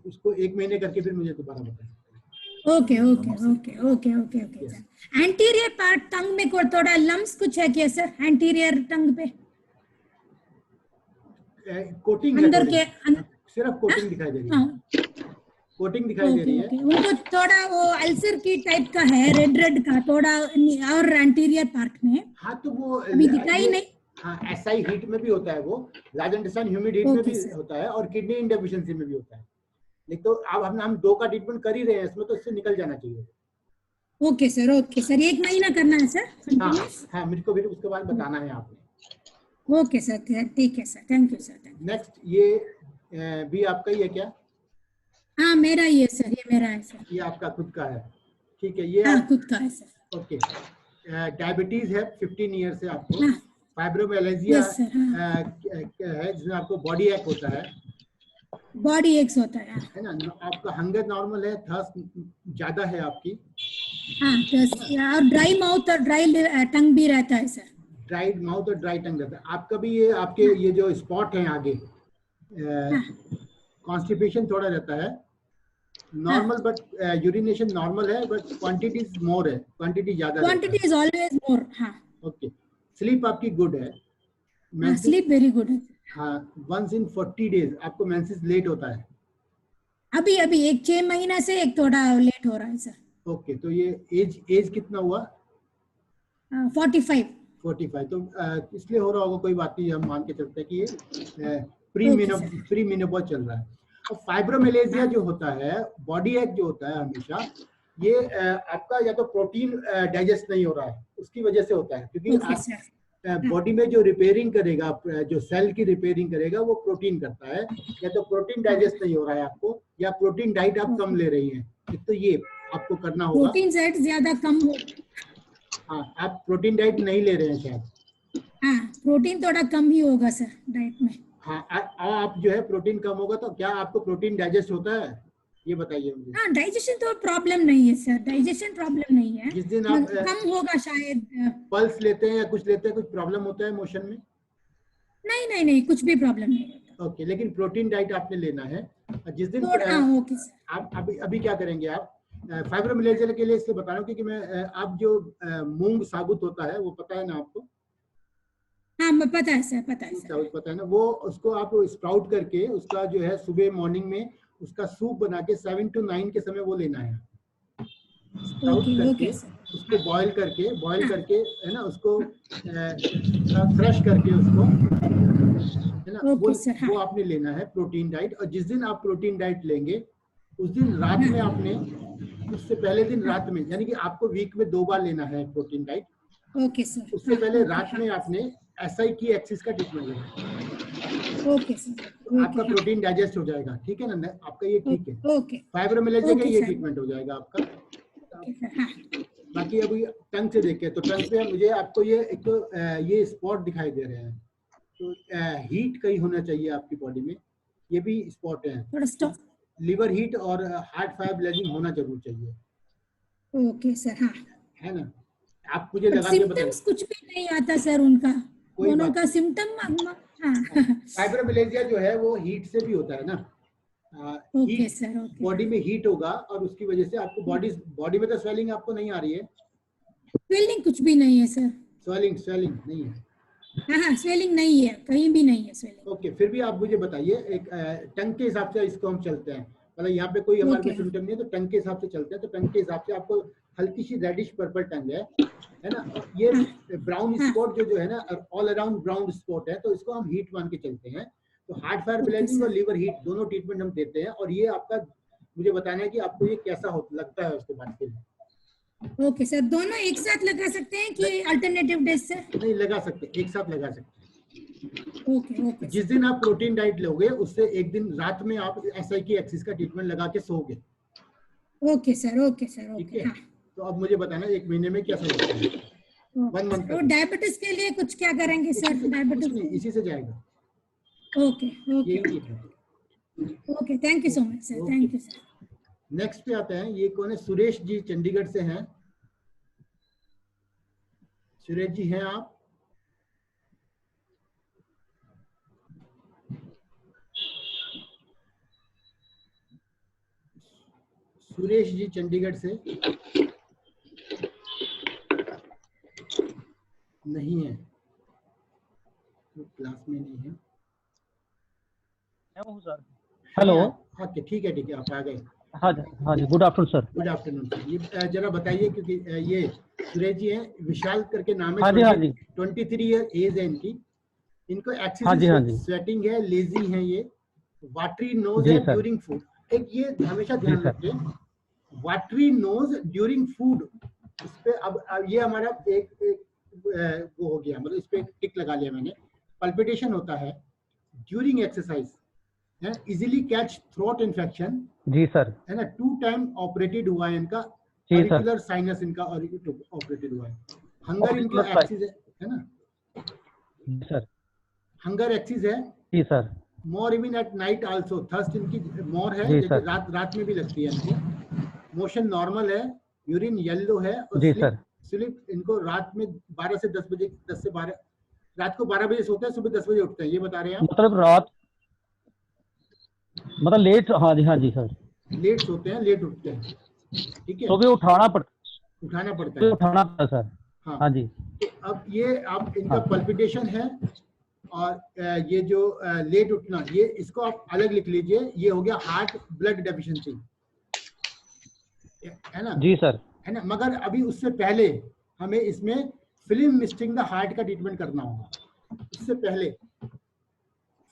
उसको 1 महीने करके फिर मुझे दोबारा बताएं। Okay okay okay okay okay okay sir. Anterior part tongue में कोई थोड़ा लम्स कुछ है क्या सर? एंटीरियर टंग पे कोटिंग अंदर के सिर्फ कोटिंग दिखाई दे रही है, कोटिंग दिखाई दे रही है। उनको थोड़ा वो अल्सर की टाइप का है, रेड का थोड़ा, और एंटीरियर पार्ट में। हाँ, तो वो अभी दिखाई नहीं। हाँ, एसआई हीट में भी होता है, वो लार्ज इंटेस्टाइन ह्यूमिड हीट में भी होता है, और किडनी इनडेफिशिएंसी में भी होता है। नहीं तो अब हम 2 का ट्रीटमेंट कर ही रहे हैं इसमें, तो इससे निकल जाना चाहिए। Okay sir, okay sir. 1 महीना करना है सर? हाँ, मुझको भी उसके बाद बताना है आपने। ओके सर, ठीक है sir, thank you sir. Next, ये भी आपका ही है क्या? हाँ, मेरा ही है सर, ये मेरा है सर। ये आपका खुद का है, ठीक है? ये खुद का है सर। ओके। डायबिटीज है 15 ईयर से आपको, फाइब्रोमाइल्जिया है जिसमें आपको बॉडी एक होता है, बॉडी एक्स होता है ना? आपका हंगर नॉर्मल है, थर्स्ट ज्यादा है आपकी। हाँ, और ड्राई माउथ और ड्राई टंग भी रहता है सर। ड्राई माउथ और ड्राई टंग रहता है आपका भी। ये आपके ये जो स्पॉट है आगे, कॉन्स्टिपेशन थोड़ा रहता है, नॉर्मल बट यूरिनेशन नॉर्मल है, बट क्वांटिटी मोर है, क्वांटिटी ज्यादा, क्वांटिटी इज ऑलवेज मोर। हाँ, ओके। स्लीप आपकी गुड है, स्लीप वेरी गुड है। हाँ, वंस इन 40 डेज आपको मेंसेस लेट होता है। अभी 6 महीना से एक थोड़ा लेट हो रहा है सर। ओके, तो ये एज कितना हुआ? 45। 45 तो इसलिए हो रहा होगा, कोई बात नहीं, हम मान के चलते हैं कि ये प्री मेनोपॉज चल रहा है। और फाइब्रोमिलेजिया जो होता है, बॉडी एक जो होता है हमेशा, ये आपका या तो प्रोटीन डाइजेस्ट नहीं हो रहा है उसकी वजह से होता है, क्योंकि आप बॉडी में जो रिपेयरिंग करेगा, जो सेल की रिपेयरिंग करेगा वो प्रोटीन करता है। या तो प्रोटीन डाइजेस्ट नहीं हो रहा है आपको, या प्रोटीन डाइट आप कम ले रही हैं, तो ये आपको करना होगा। प्रोटीन डाइट ज्यादा कम हो, हाँ, आप प्रोटीन डाइट नहीं ले रहे हैं शायद। हाँ, प्रोटीन थोड़ा कम ही होगा सर डाइट में। हाँ, आप जो है प्रोटीन कम होगा, तो क्या आपको प्रोटीन डाइजेस्ट होता है, ये बताइए मुझे। हाँ, डाइजेशन तो प्रॉब्लम नहीं है सर, डाइजेशन प्रॉब्लम नहीं है। जिस दिन आप कम होगा शायद। पल्स लेते हैं या कुछ लेते हैं, कुछ प्रॉब्लम होता है मोशन में? नहीं, कुछ भी प्रॉब्लम नहीं होता। ओके, लेकिन प्रोटीन डाइट आपने लेना है। जिस दिन ओके सर। आप अभी क्या करेंगे आप फाइब्रोमिलेजिया के लिए, इसलिए बता रहा हूँ क्योंकि मैं आप जो मूंग साबुत होता है वो पता है ना आपको? हाँ, पता है सर, पता है सर। साबुत पता है ना, वो उसको आप स्प्राउट करके उसका जो है सुबह मॉर्निंग में उसका सूप बना के 7 to 9 के समय वो लेना है। स्प्राउट करके उसको बॉईल करके है ना, उसको क्रश करके उसको है ना, वो आपने लेना है प्रोटीन डाइट। और जिस दिन आप प्रोटीन डाइट लेंगे उस दिन रात में आपने, उससे पहले दिन रात में, यानी कि आपको वीक में 2 बार लेना है प्रोटीन डाइट। Okay sir. उससे पहले रात में आपने SI की एक्सिस का ट्रीटमेंट लेना। Okay sir. आपका प्रोटीन डाइजेस्ट हो जाएगा, ठीक है ना, आपका ये ठीक है। ओके। फाइब्रोमिलेजिया का ये ट्रीटमेंट हो जाएगा आपका। बाकी अभी टंग से देखें तो टंग पे मुझे आपको ये एक तो ये स्पॉट दिखाई दे रहे हैं, तो हीट कहीं होना चाहिए आपकी बॉडी में, ये भी स्पॉट है। लिवर हीट और हार्ट फाइब्रोमिलेजिया होना जरूर चाहिए। Okay sir. हाँ, है ना, आप मुझे लगा के बताइए। कुछ भी नहीं आता सर उनका, दोनों का सिम्टम। फाइब्रोमिलेजिया जो है वो हीट से भी होता है ना। Okay sir. बॉडी में हीट होगा और उसकी वजह से आपको बॉडी में तो स्वेलिंग आपको नहीं आ रही है? स्वेलिंग कुछ भी नहीं है सर। स्वेलिंग नहीं है? हाँ, स्वेलिंग नहीं है, कहीं भी नहीं है स्वेलिंग। ओके, फिर भी आप मुझे बताइए, एक टंग के हिसाब से इसको हम चलते हैं, मतलब यहाँ पे कोई हमारे सिम्टम नहीं है तो टंग के हिसाब से चलते हैं। तो टंग के हिसाब से आपको हल्की सी रेडिश पर्पल टंग है ना, ये ब्राउन स्पॉट जो है ना, ऑल अराउंड ब्राउन स्पॉट है, तो इसको हम हीट मान के चलते हैं। तो हार्ट फाइब्रोमिलेजिया और लिवर हीट दोनों ट्रीटमेंट हम देते हैं, और ये आपका मुझे बताना है कि आपको ये कैसा लगता है उसके बाद फिर। ओके सर, दोनों एक साथ लगा सकते हैं कि अल्टरनेटिव डेज से? नहीं लगा सकते, एक साथ लगा सकते। ओके। जिस दिन आप प्रोटीन डाइट लोगे उससे एक दिन रात में आप SI की एक्सिस का ट्रीटमेंट लगा के सोओगे। Okay sir. ठीक है। तो अब मुझे बताना 1 महीने में क्या होता है। 1 मंथ। और डायबिटीज के लिए कुछ क्या करेंगे सर? डायबिटीज इसी से जाएगा। Okay. Thank you so much sir. Thank you sir. Next पे आते हैं, ये कौन है? सुरेश जी चंडीगढ़ से हैं। सुरेश जी हैं आप? सुरेश जी चंडीगढ़ से नहीं है, तो क्लास में नहीं है। हेलो। हाँ, ठीक है, आप आ गए। हाँ जी, good afternoon sir. Good afternoon sir. ये जरा बताइए, क्योंकि ये सुरेश जी हैं, विशाल करके नाम है। हाँ जी। 23 ईयर एज है इनको एक्सेसिव स्वेटिंग है, लेजी है, ये वाटरी नोज है ड्यूरिंग फूड। एक ये हमेशा ध्यान रखें, वाटरी नोज ड्यूरिंग फूड। इस पे अब ये हमारा एक वो हो गया, मतलब इस पे टिक लगा लिया मैंने। पल्पिटेशन होता है ड्यूरिंग एक्सरसाइज, है इजीली कैच थ्रोट इन्फेक्शन। जी सर। है ना, 2 टाइम ऑपरेटेड हुआ है इनका, ऑरिकुलर साइनस इनका ऑपरेटेड हुआ है। हंगर इनका एक्सिस है ना सर, हंगर एक्सिस है। जी sir. More even at night also, thirst इनकी मोर है, जैसे रात में भी लगती है इनको। मोशन नॉर्मल है, यूरिन येलो है, और स्लीप इनको रात में 12 से 10 बजे, 10 से 12, रात को 12 बजे सोते हैं, सुबह 10 बजे उठते हैं, ये बता रहे हैं आप? मतलब रात, मतलब लेट। हाँ जी सर, लेट सोते हैं, लेट उठते हैं। ठीक है, सुबह उठाना पड़ता है सर। हाँ जी। तो अब ये आप इनका पल्पिटेशन है, और ये जो लेट उठना, ये इसको आप अलग लिख लीजिए, ये हो गया हार्ट ब्लड डेफिशिएंसी, है ना? जी सर। है ना, मगर अभी उससे पहले हमें इसमें फिल्म मिस्टिंग द हार्ट का ट्रीटमेंट करना होगा। इससे पहले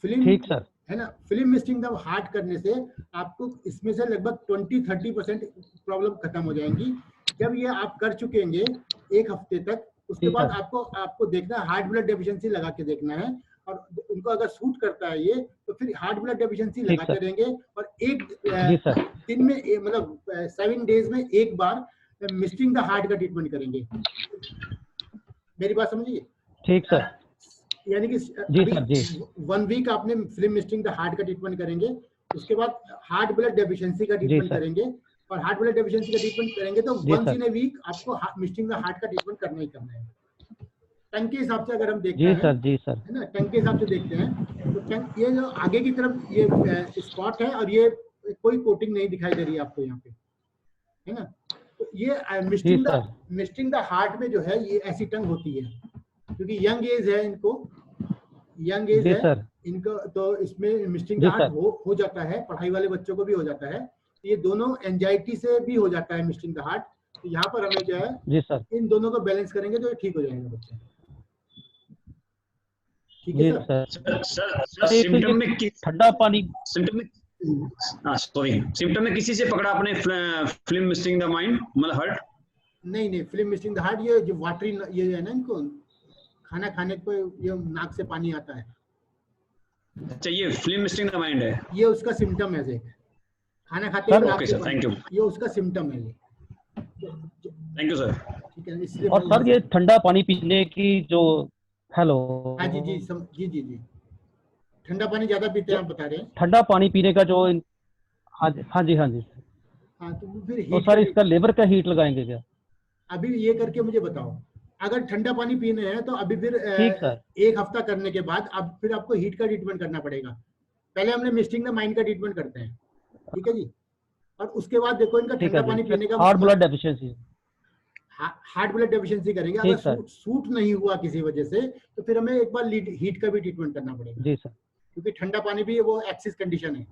फिल्म, ठीक सर, है ना, फिल्म मिस्टिंग द हार्ट करने से आपको इसमें से लगभग 20-30% प्रॉब्लम खत्म हो जाएंगी। जब ये आप कर चुकेंगे 1 हफ्ते तक, उसके बाद आपको देखना है, हार्ट ब्लड डेफिशिएंसी लगा के देखना है, और उनको अगर सूट करता है ये, तो फिर हार्ट ब्लड डेफिशिएंसी लगाते रहेंगे, और एक दिन में मतलब 7 डेज में एक बार मिस्टिंग द हार्ट का ट्रीटमेंट करेंगे। मेरी बात समझिए? ठीक सर, यानी कि जी सर जी, 1 वीक आपने फिल्म मिस्टिंग द हार्ट का ट्रीटमेंट करेंगे, उसके बाद हार्ट ब्लड डेफिशिएंसी का ट्रीटमेंट करेंगे, और हार्ट ब्लड डेफिशिएंसी का ट्रीटमेंट करेंगे तो वंस इन ए वीक आपको मिस्टिंग द हार्ट का ट्रीटमेंट करना ही करना है। टंग के हिसाब से अगर हम देखते हैं, जी सर, है ना, टंग के हिसाब से देखते हैं तो टंग, ये जो आगे की तरफ ये स्पॉट है, और ये कोई कोटिंग नहीं दिखाई दे रही है आपको यहाँ पे, है ना। तो ये मिस्टिंग द हार्ट में जो है ये ऐसी टंग होती है, क्योंकि यंग एज है, यंग एज है इनको, तो इसमें मिस्टिंग द हार्ट हो जाता है। पढ़ाई वाले बच्चों को भी हो जाता है, ये दोनों एंजाइटी से भी हो जाता है मिस्टिंग द हार्ट। तो यहाँ पर हमें जो है इन दोनों को बैलेंस करेंगे तो ये ठीक हो जाएगा बच्चे। ठीक है सर। सिम्टम में ठंडा पानी, सिम्टम में किसी से पकड़ा आपने फिल्म मिस्टिंग द माइंड, मतलब हार्ट? नहीं, फिल्म मिस्टिंग द हार्ट, ये जो वाटरी ये है ना, इनको खाना खाने को ये नाक से पानी आता है। अच्छा, ये फिल्म मिस्टिंग द माइंड है, ये उसका सिम्टम है। देख, खाना खाते हुए नाक से पानी, ये उसका सिम्टम है। Thank you sir. ठीक है, इसलिए। और सर ये ठंडा पानी पीने की जो, हेलो, हाँ जी, ठंडा पानी ज्यादा पीते हैं आप बता रहे हैं? ठंडा पानी पीने का जो, हाँ जी, तो फिर तो सर इसका लेबर का हीट लगाएंगे क्या? अभी ये करके मुझे बताओ, अगर ठंडा पानी पीने हैं तो अभी फिर 1 हफ्ता करने के बाद अब फिर आपको हीट का ट्रीटमेंट करना पड़ेगा। पहले हमने मिस्टिंग द माइंड का ट्रीटमेंट करते हैं, ठीक है जी, और उसके बाद देखो इनका ठंडा पानी पीने का heart blood deficiency, heart blood deficiency करेंगे। अगर सूट नहीं हुआ किसी वजह से, तो फिर हमें एक बार हीट का भी ट्रीटमेंट करना पड़ेगा। जी सर, क्योंकि ठंडा पानी भी वो एक्सिस कंडीशन है।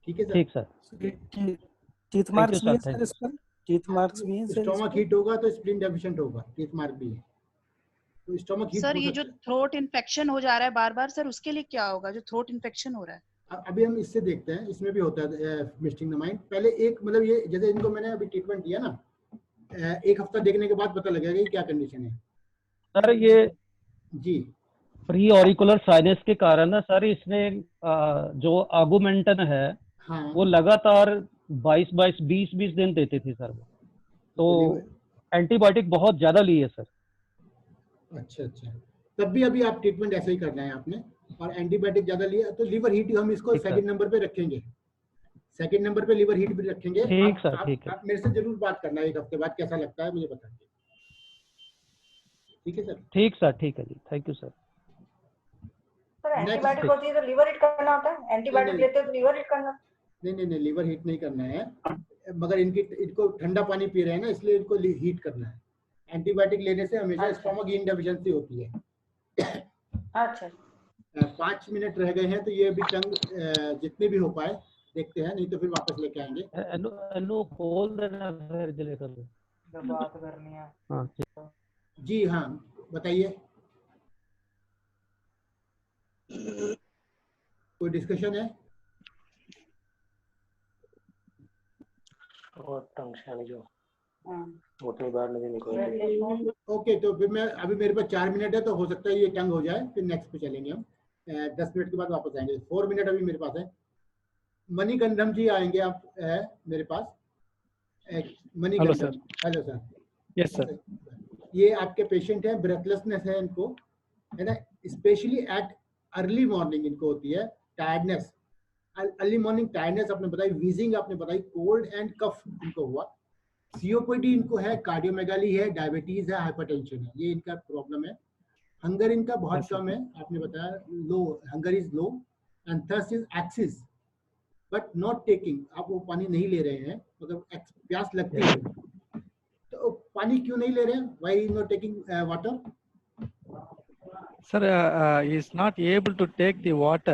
ठीक है सर। ठीक सर। टीथ मार्क्स भी है सर इस पर? टीथ मार्क्स भी है सर? स्टोमक हीट होगा तो स्प्लीन डेफिशिएंट होगा, टीथ मार्क भी है तो स्टोमक हीट। सर ये जो थ्रोट इन्फेक्शन हो जा रहा है बार-बार सर, उसके लिए क्या होगा जो थ्रोट इन्फेक्शन हो रहा है? अभी हम इससे देखते हैं, इसमें भी होता है मिस्टिंग द माइंड। पहले एक मतलब ये जैसे इनको मैंने अभी ट्रीटमेंट दिया ना, 1 हफ्ता देखने के बाद पता लगेगा कि क्या कंडीशन है। सर ये जी प्री ऑरिकुलर साइनस के कारण ना सर, इसमें जो आगुमेंटन है, हाँ, वो लगातार 20 दिन देते थे सर, तो एंटीबायोटिक बहुत ज्यादा ली है सर। अच्छा, तब भी अभी आप ट्रीटमेंट ऐसे ही करना है आपने, और एंटीबायोटिक ज्यादा लिया तो लिवर हीट हम इसको सेकंड नंबर पे रखेंगे। सेकंड नंबर पे लिवर हीट भी रखेंगे। ठीक सर, ठीक है। आप मेरे से जरूर बात करना 1 हफ्ते बाद, कैसा लगता है मुझे बताइए। ठीक है सर। ठीक सर, ठीक है जी, थैंक यू सर। एंटीबायोटिक होती है तो लिवर हीट करना होता है? एंटीबायोटिक लेते हो तो लिवर हीट करना? नहीं, लिवर हीट नहीं करना है, मगर इनको ठंडा पानी पी रहे हैं ना, इसलिए इनको हीट करना है। एंटीबायोटिक लेने से हमेशा स्टोमक इनडेफिशिएंसी होती है। अच्छा, 5 मिनट रह गए हैं, तो ये अभी टंग जितने भी हो पाए देखते हैं, नहीं तो फिर वापस लेके आएंगे। खोल देना फिर जले कर बात करनी है। हाँ जी, हाँ बताइए, कोई डिस्कशन है? और टंग जो उतनी बार नहीं निकल। ओके, तो फिर मैं अभी मेरे पास 4 मिनट है, तो हो सकता है ये टंग हो जाए, फिर नेक्स्ट पे चलेंगे हम। 10 मिनट के बाद वापस आएंगे। 4 मिनट अभी मेरे पास है। मणिकंदम जी आएंगे आप मेरे पास। मणिकंदम, हेलो सर। Yes sir. ये आपके पेशेंट हैं, ब्रेथलेसनेस है इनको, है ना, स्पेशली एट अर्ली मॉर्निंग इनको होती है टायर्डनेस। अर्ली मॉर्निंग टायर्डनेस आपने बताई, वीजिंग आपने बताई, कोल्ड एंड कफ इनको हुआ, सीओपीडी इनको है, कार्डियोमेगाली है, डायबिटीज है, हाइपरटेंशन है, ये इनका प्रॉब्लम है। हंगर इनका बहुत कम है, आपने बताया, low hunger is low, and thirst is excess but not taking, आप वो पानी नहीं ले रहे हैं, मतलब प्यास लगती है तो पानी क्यों नहीं ले रहे हैं? Why not taking water? Sir, he is not able to take the water.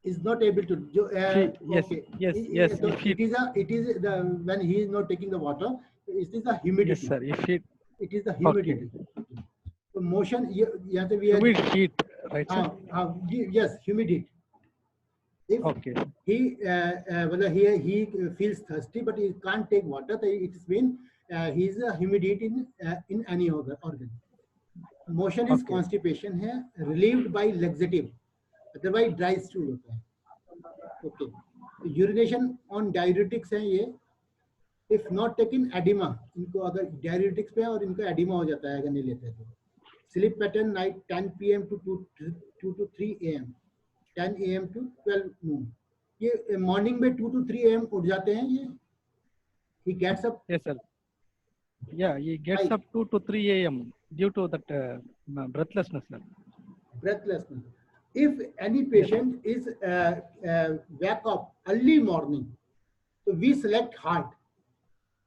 Is not able to. Yes. So it is the when he is not taking the water, it is the humidity. Yes, sir. it is the humidity. So motion, यहाँ से भी है humid heat, right sir? Yes, humid heat. If he feels thirsty but he can't take water, so it means he is a humid heat in any organ. Motion is constipation है, relieved by laxative, otherwise dry stool होता है. Okay. Urination on diuretics है ये. If not taken, edema. इनको अगर diuretics पे है और इनको edema हो जाता है अगर नहीं लेते तो. Sleep pattern night 10 p.m. to 2 to 3 a.m. 10 a.m. to 12 noon. ये morning में 2 to 3 a.m. उठ जाते हैं ये. He gets up. Yes sir. Yeah, he gets up 2 to 3 a.m. due to that breathlessness sir. Breathlessness. If any patient is wake up early morning, so we select heart.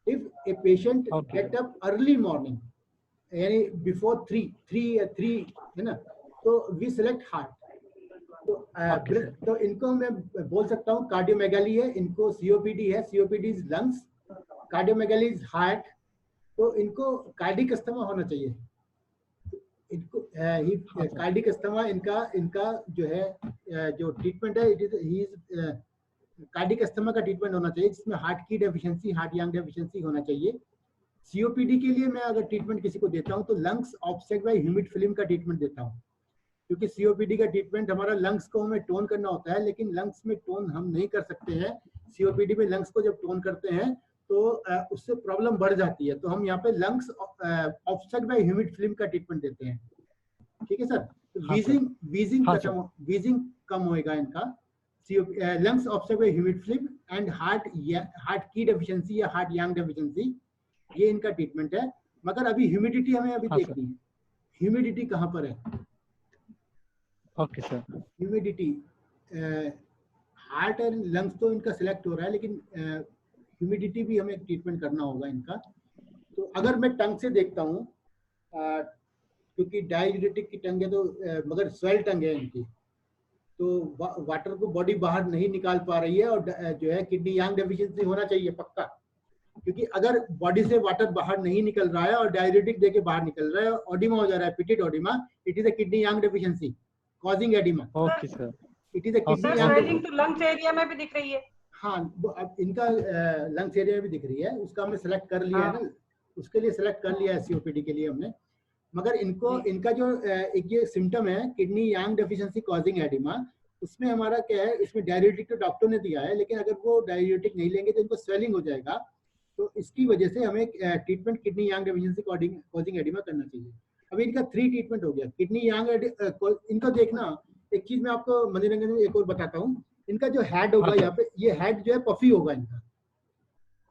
If a patient get up early morning, यानी before 3 है ना, तो we select heart. तो इनको मैं बोल सकता हूँ कार्डियोमेगाली है, इनको COPD है, COPD is lungs, cardiomegaly is heart, तो इनको कार्डिक अस्थमा होना चाहिए. इनको कार्डिक अस्थमा इनका जो है जो ट्रीटमेंट है, ही इज कार्डिक अस्थमा का ट्रीटमेंट होना चाहिए जिसमें हार्ट की डेफिशिएंसी, हार्ट यांग डेफिशिएंसी होना चाहिए. सीओपीडी के लिए मैं अगर ट्रीटमेंट किसी को देता हूं तो lungs obstruct by humid film का ट्रीटमेंट देता हूं, क्योंकि सीओपीडी का ट्रीटमेंट हमारा लंग्स को हमें टोन करना होता है, लेकिन लंग्स में टोन हम नहीं कर सकते हैं. सीओपीडी में लंग्स को जब टोन करते हैं तो उससे प्रॉब्लम बढ़ जाती है, तो हम यहाँ पे lungs obstruct by humid film का ट्रीटमेंट देते हैं. ठीक है सर. वीजिंग कम होएगा इनका. Lungs obstruct by humid film and heart की डेफिशिएंसी या हार्ट यांग डेफिशिएंसी, ये इनका ट्रीटमेंट है. मगर अभी ह्यूमिडिटी हमें अभी देखनी है. ह्यूमिडिटी कहाँ पर है? Okay sir. ह्यूमिडिटी हार्ट और लंग्स तो इनका सिलेक्ट हो रहा है, लेकिन ह्यूमिडिटी भी हमें ट्रीटमेंट करना होगा इनका. तो अगर मैं टंग से देखता हूँ, क्योंकि डाययूरेटिक की टंग है तो मगर स्वेल टंग है इनकी, तो वाटर को बॉडी बाहर नहीं निकाल पा रही है, और जो है किडनी यांग डेफिशिएंसी होना चाहिए पक्का, क्योंकि अगर बॉडी से वाटर बाहर नहीं निकल रहा है और डाययूरेटिक देके बाहर निकल रहा है, ऑडिमा हो जा रहा है, pitted oedema, it is a kidney yang deficiency causing oedema. Okay sir. It is a kidney yang. Swelling तो लंग्स एरिया में भी दिख रही है. हाँ, अब इनका लंग्स एरिया में भी दिख रही है, उसका हमने सेलेक्ट कर लिया है ना, उसके लिए सेलेक्ट कर लिया है सीओपीडी के लिए हमने. मगर इनका जो एक ये सिम्टम है kidney yang deficiency causing oedema, उसमें हमारा क्या है, इसमें डाययूरेटिक तो डॉक्टर ने दिया है, लेकिन अगर वो डाययूरेटिक नहीं लेंगे तो इनको स्वेलिंग हो जाएगा. तो इसकी वजह से हमें treatment kidney yang deficiency causing oedema करना चाहिए. अभी इनका 3 ट्रीटमेंट हो गया. किडनी यांग इनका देखना, एक चीज मैं आपको मनोरंजन में एक और बताता हूँ. इनका जो हेड होगा यहाँ पे, ये हेड जो है पफी होगा इनका.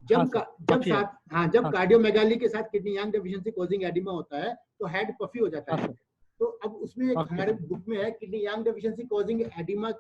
जब कार्डियोमेगाली के साथ kidney yang deficiency causing oedema होता है तो हेड पफी हो जाता है. तो अब उसमें एक हमारे बुक में है, kidney yang deficiency causing oedema